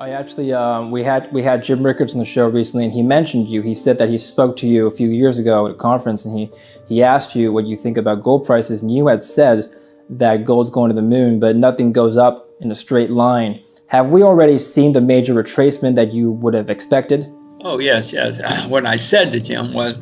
I actually, we had Jim Rickards on the show recently, and he mentioned you. He said that he spoke to you a few years ago at a conference, and he asked you what you think about gold prices, and you had said that gold's going to the moon, but nothing goes up in a straight line. Have we already seen the major retracement that you would have expected? Oh, yes. What I said to Jim was,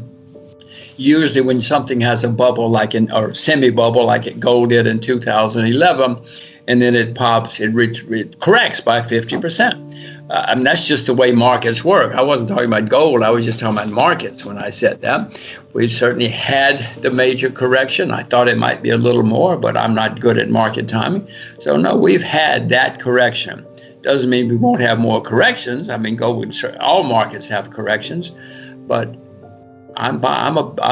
usually when something has a bubble or semi-bubble like gold did in 2011, and then it pops, it corrects by 50%. That's just the way markets work. I wasn't talking about gold. I was just talking about markets when I said that. We've certainly had the major correction. I thought it might be a little more, but I'm not good at market timing. So no, we've had that correction. Doesn't mean we won't have more corrections. I mean, all markets have corrections, but I've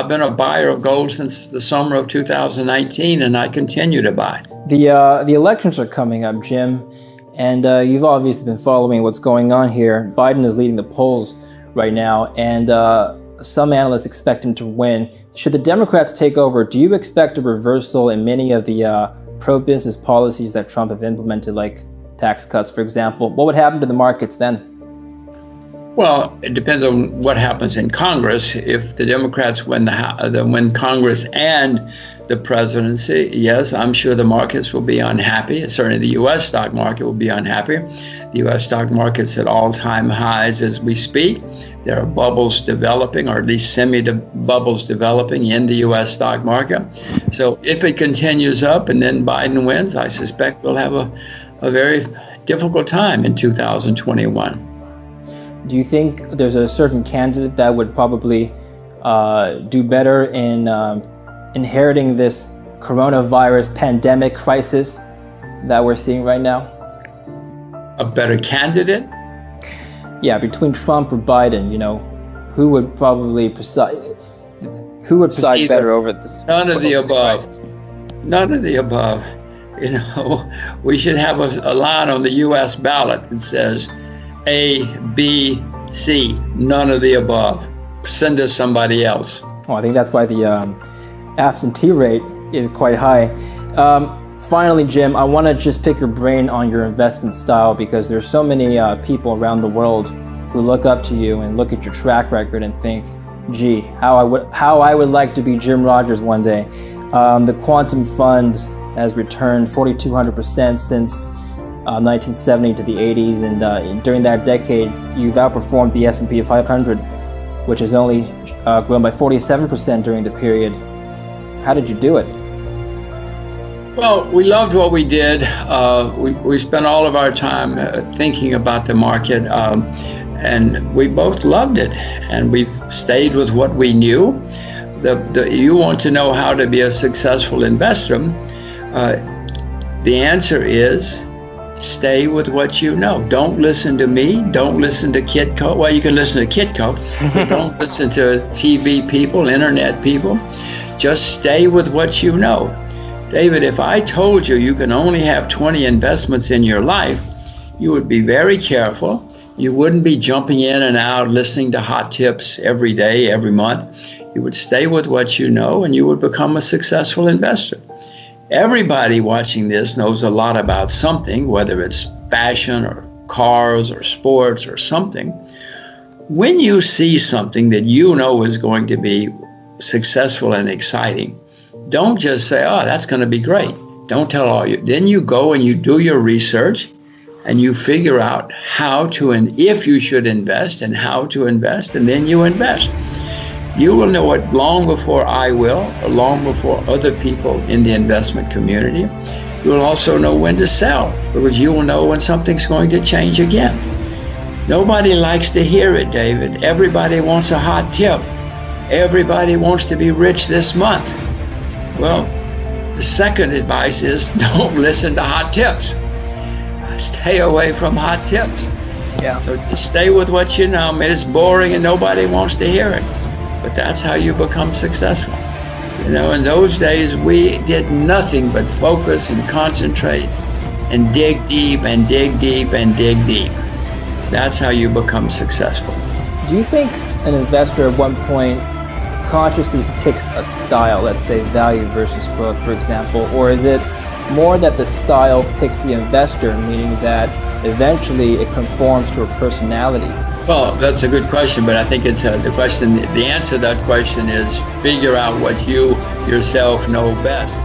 been a buyer of gold since the summer of 2019, and I continue to buy. The elections are coming up, Jim, and you've obviously been following what's going on here. Biden is leading the polls right now, and some analysts expect him to win. Should the Democrats take over, do you expect a reversal in many of the pro-business policies that Trump have implemented, like tax cuts, for example? What would happen to the markets then? Well, it depends on what happens in Congress. If the Democrats win Congress and the presidency, yes, I'm sure the markets will be unhappy. Certainly the U.S. stock market will be unhappy. The U.S. stock market's at all-time highs as we speak. There are bubbles developing, or at least semi-bubbles developing in the U.S. stock market. So if it continues up and then Biden wins, I suspect we'll have a very difficult time in 2021. Do you think there's a certain candidate that would probably do better in inheriting this coronavirus pandemic crisis that we're seeing right now? A better candidate? Yeah, between Trump or Biden, who would probably preside better over this? None of the above. Crisis. None of the above. We should have a line on the U.S. ballot that says A, B, C, none of the above. Send us somebody else. Well, I think that's why the absentee rate is quite high. Finally, Jim, I want to just pick your brain on your investment style, because there's so many people around the world who look up to you and look at your track record and think, gee, how I would like to be Jim Rogers one day. The Quantum Fund has returned 4,200% since 1970 to the 80s, and during that decade, you've outperformed the S&P 500, which has only grown by 47% during the period. How did you do it? Well, we loved what we did. We spent all of our time thinking about the market, and we both loved it, and we've stayed with what we knew. You want to know how to be a successful investor. The answer is stay with what you know. Don't listen to me. Don't listen to Kitco. Well, you can listen to Kitco, but don't listen to TV people, internet people. Just stay with what you know. David, if I told you you can only have 20 investments in your life, you would be very careful. You wouldn't be jumping in and out, listening to hot tips every day, every month. You would stay with what you know, and you would become a successful investor. Everybody watching this knows a lot about something, whether it's fashion or cars or sports or something. When you see something that you know is going to be successful and exciting, don't just say, oh, that's going to be great. Don't tell all you. Then you go and you do your research and you figure out how to, and if you should invest and how to invest, and then you invest. You will know it long before I will, or long before other people in the investment community. You will also know when to sell, because you will know when something's going to change again. Nobody likes to hear it, David. Everybody wants a hot tip. Everybody wants to be rich this month. Well, the second advice is don't listen to hot tips. Stay away from hot tips. Yeah. So just stay with what you know. I mean, it's boring and nobody wants to hear it. But that's how you become successful. In those days, we did nothing but focus and concentrate and dig deep and dig deep and dig deep. That's how you become successful. Do you think an investor at one point consciously picks a style, let's say value versus growth, for example, or is it more that the style picks the investor, meaning that eventually it conforms to a personality? Well, that's a good question, but I think it's the answer to that question is figure out what you yourself know best.